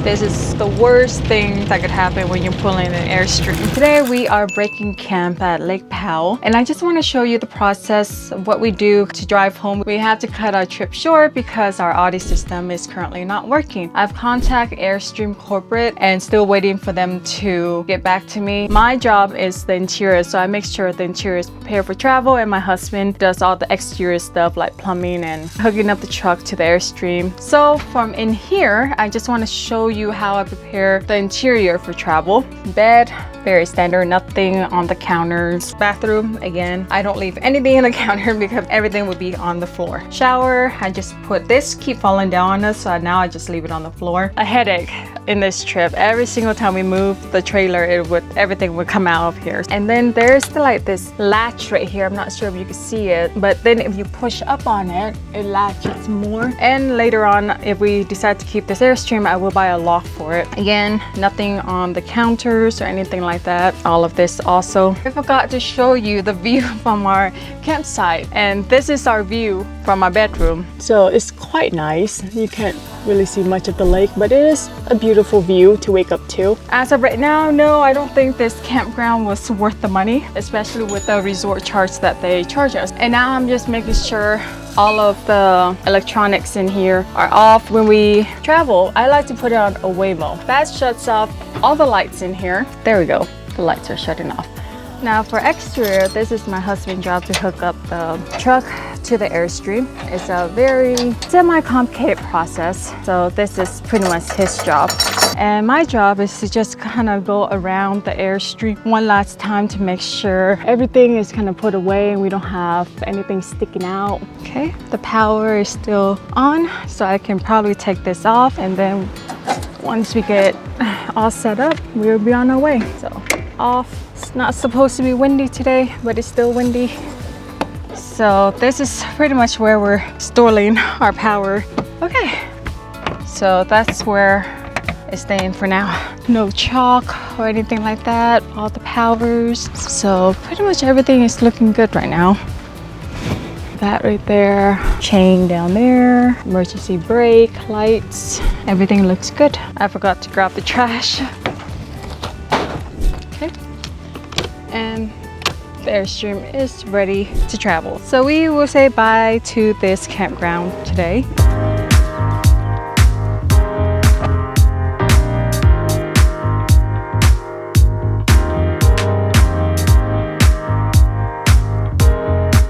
This is the worst thing that could happen when you're pulling an Airstream. Today we are breaking camp at Lake Powell, and I just want to show you the process of what we do to drive home. We have to cut our trip short because our audio system is currently not working. I've contacted Airstream corporate and still waiting for them to get back to me. My job is the interior, so I make sure the interior is prepared for travel, and my husband does all the exterior stuff like plumbing and hooking up the truck to the Airstream. So from in here, I just want to show you how I prepare the interior for travel. Bed, very standard, nothing on the counters. Bathroom, again, I don't leave anything on the counter because everything would be on the floor. Shower, I just put this, keep falling down on us, so now I just leave it on the floor. A headache in this trip. Every single time we move the trailer, everything would come out of here. And then there's this latch right here. I'm not sure if you can see it, but then if you push up on it, it latches more. And later on, if we decide to keep this Airstream, I will buy a lock for it. Again, nothing on the counters or anything like that. All of this also. I forgot to show you the view from our campsite, and this is our view from our bedroom. So it's quite nice. You can't really see much of the lake, but it is a beautiful view to wake up to. As of right now, no, I don't think this campground was worth the money, especially with the resort charge that they charge us. And now I'm just making sure all of the electronics in here are off. When we travel, I like to put it on away mode. That shuts off all the lights in here. There we go. The lights are shutting off. Now for exterior, this is my husband's job to hook up the truck to the Airstream. It's a very semi-complicated process, so this is pretty much his job. And my job is to just kind of go around the Airstream one last time to make sure everything is kind of put away and we don't have anything sticking out. Okay, the power is still on, so I can probably take this off, and then once we get all set up, we'll be on our way. So off. It's not supposed to be windy today, but it's still windy. So this is pretty much where we're storing our power. Okay, so that's where it's staying for now. No chalk or anything like that, all the powers. So pretty much everything is looking good right now. That right there, chain down there, emergency brake, lights, everything looks good. I forgot to grab the trash. Okay, and the Airstream is ready to travel. So we will say bye to this campground today.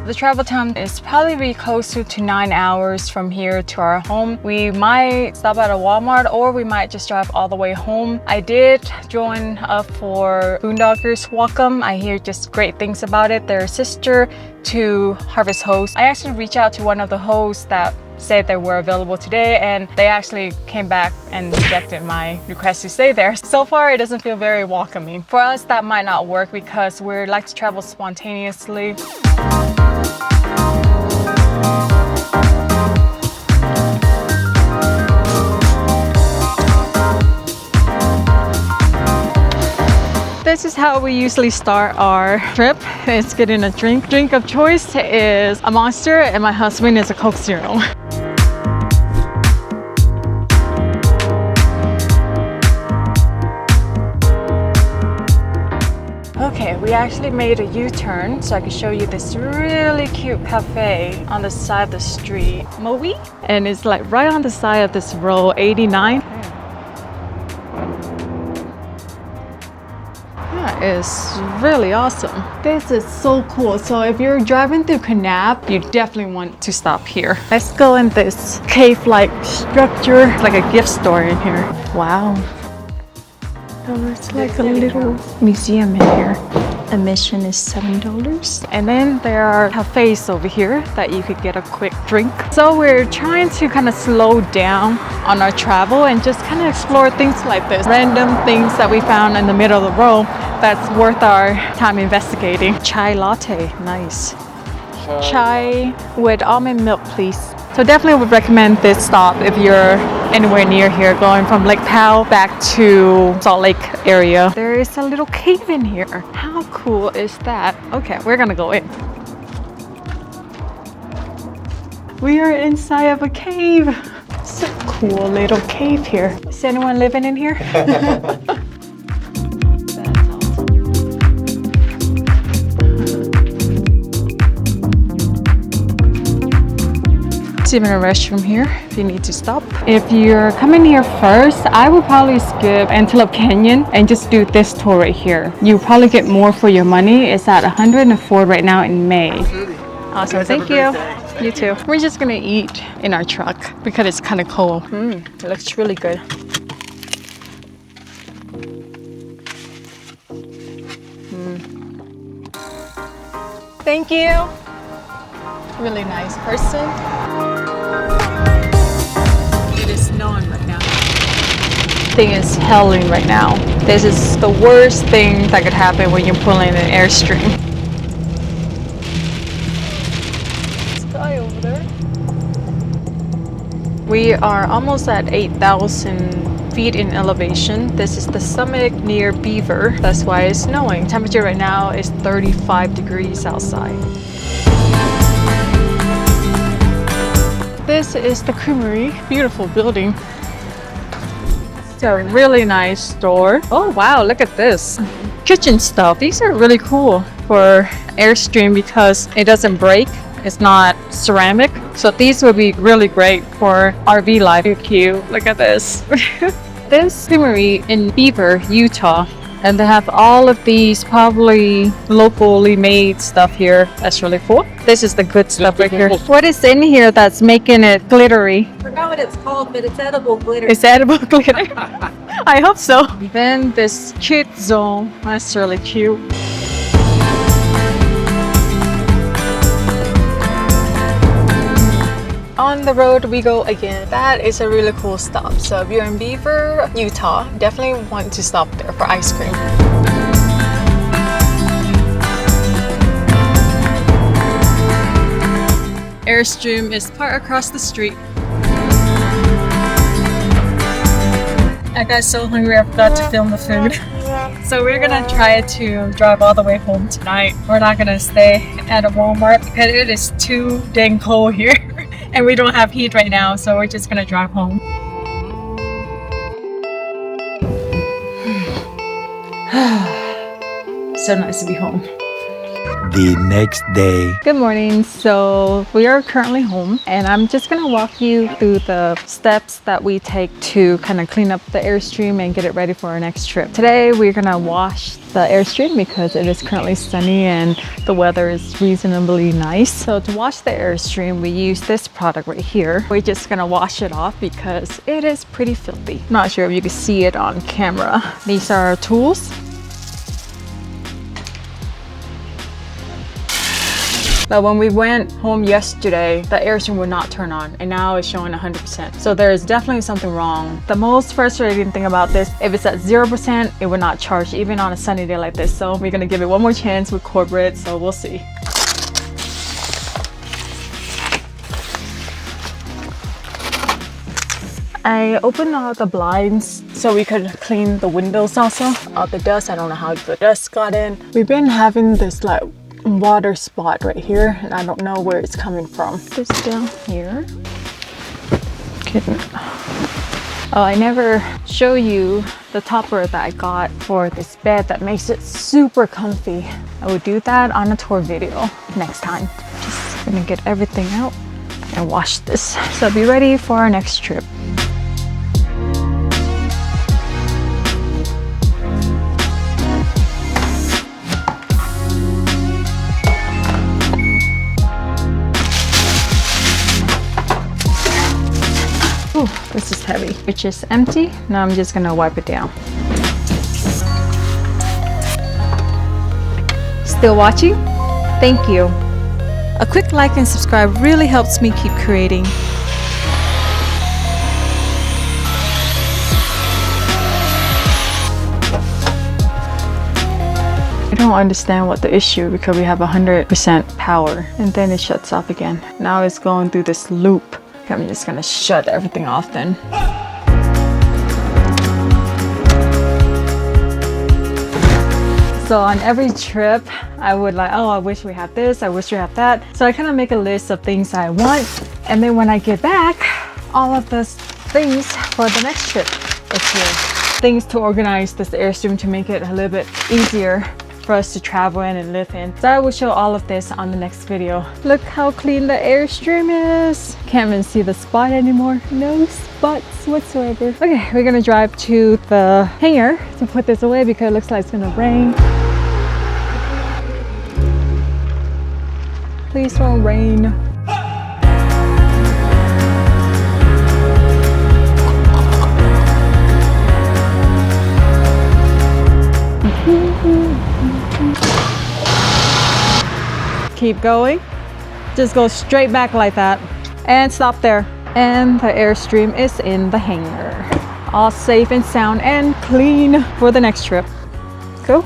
The travel time is probably closer to 9 hours from here to our home. We might stop at a Walmart, or we might just drive all the way home. I did join up for Boondoggers Welcome. I hear just great things about it. They're a sister to Harvest Host. I actually reached out to one of the hosts that said they were available today, and they actually came back and rejected my request to stay there. So far, it doesn't feel very welcoming. For us, that might not work because we like to travel spontaneously. This is how we usually start our trip. It's getting a drink. Drink of choice is a Monster, and my husband is a Coke Zero. Okay, we actually made a U-turn so I can show you this really cute cafe on the side of the street. Moe? And it's like right on the side of this road 89. That is really awesome. This is so cool. So if you're driving through Kanab, you definitely want to stop here. Let's go in this cave-like structure. It's like a gift store in here. Wow. So it's like a little museum in here. Admission is $7. And then there are cafes over here that you could get a quick drink. So we're trying to kind of slow down on our travel and just kind of explore things like this. Random things that we found in the middle of the road that's worth our time investigating. Chai latte, nice. Chai with almond milk, please. So definitely would recommend this stop if you're anywhere near here, going from Lake Powell back to Salt Lake area. There is a little cave in here. How cool is that? Okay, we're gonna go in. We are inside of a cave. It's a cool little cave here. Is anyone living in here? Even a restroom here if you need to stop. If you're coming here first, I would probably skip Antelope Canyon and just do this tour right here. You probably get more for your money. It's at 104 right now in May. Awesome, thank you. You too. We're just gonna eat in our truck because it's kind of cold. It looks really good. Thank you. Really nice person. It is snowing right now. Thing is hailing right now. This is the worst thing that could happen when you're pulling an Airstream. Sky over there. We are almost at 8,000 feet in elevation. This is the summit near Beaver. That's why it's snowing. Temperature right now is 35 degrees outside. This is the Creamery. Beautiful building. It's a really nice store. Oh wow, look at this. Kitchen stuff. These are really cool for Airstream because it doesn't break. It's not ceramic. So these would be really great for RV life. Cute. Look at this. This Creamery in Beaver, Utah. And they have all of these probably locally made stuff here. That's really cool. This is the good stuff right here. What is in here that's making it glittery? I forgot what it's called, but it's edible glitter. It's edible glitter. I hope so. Then this kid zone. That's really cute. On the road we go again. That is a really cool stop. So if you're in Beaver, Utah, definitely want to stop there for ice cream. Airstream is parked across the street. I got so hungry I forgot to film the food. So we're gonna try to drive all the way home tonight. We're not gonna stay at a Walmart because it is too dang cold here. And we don't have heat right now, so we're just gonna drive home. So nice to be home. The next day. Good morning. So we are currently home and I'm just gonna walk you through the steps that we take to kind of clean up the Airstream and get it ready for our next trip. Today we're gonna wash the Airstream because it is currently sunny and the weather is reasonably nice. So to wash the Airstream, we use this product right here. We're just gonna wash it off because it is pretty filthy. Not sure if you can see it on camera. These are our tools. But when we went home yesterday, the Airstream would not turn on and now it's showing 100%. So there is definitely something wrong. The most frustrating thing about this, if it's at 0%, it would not charge even on a sunny day like this. So we're gonna give it one more chance with corporate, so we'll see. I opened all the blinds so we could clean the windows also. All the dust, I don't know how the dust got in. We've been having this like water spot right here and I don't know where it's coming from. This down here. Kidding. Oh, I never show you the topper that I got for this bed that makes it super comfy. I will do that on a tour video next time. Just gonna get everything out and wash this. So be ready for our next trip. Ooh, this is heavy. Which is empty. Now I'm just gonna wipe it down. Still watching? Thank you. A quick like and subscribe really helps me keep creating. I don't understand what the issue because we have 100% power and then it shuts off again. Now it's going through this loop. I'm just gonna shut everything off then. So on every trip, I would like, oh, I wish we had this, I wish we had that. So I kind of make a list of things I want. And then when I get back, all of this things for the next trip. It's here. Things to organize this Airstream to make it a little bit easier for us to travel in and live in. So I will show all of this on the next video. Look how clean the Airstream is. Can't even see the spot anymore. No spots whatsoever. Okay, we're gonna drive to the hangar to put this away because it looks like it's gonna rain. Please don't rain. Keep going. Just go straight back like that. And stop there. And the Airstream is in the hangar. All safe and sound and clean for the next trip. Cool.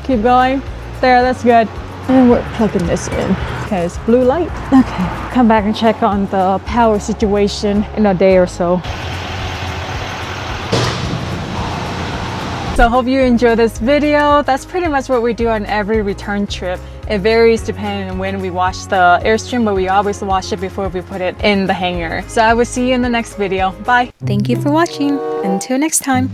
Keep going. There, that's good. And we're plugging this in. Okay, it's blue light. Okay, come back and check on the power situation in a day or so. So I hope you enjoyed this video. That's pretty much what we do on every return trip. It varies depending on when we wash the Airstream, but we always wash it before we put it in the hangar. So I will see you in the next video. Bye. Thank you for watching. Until next time.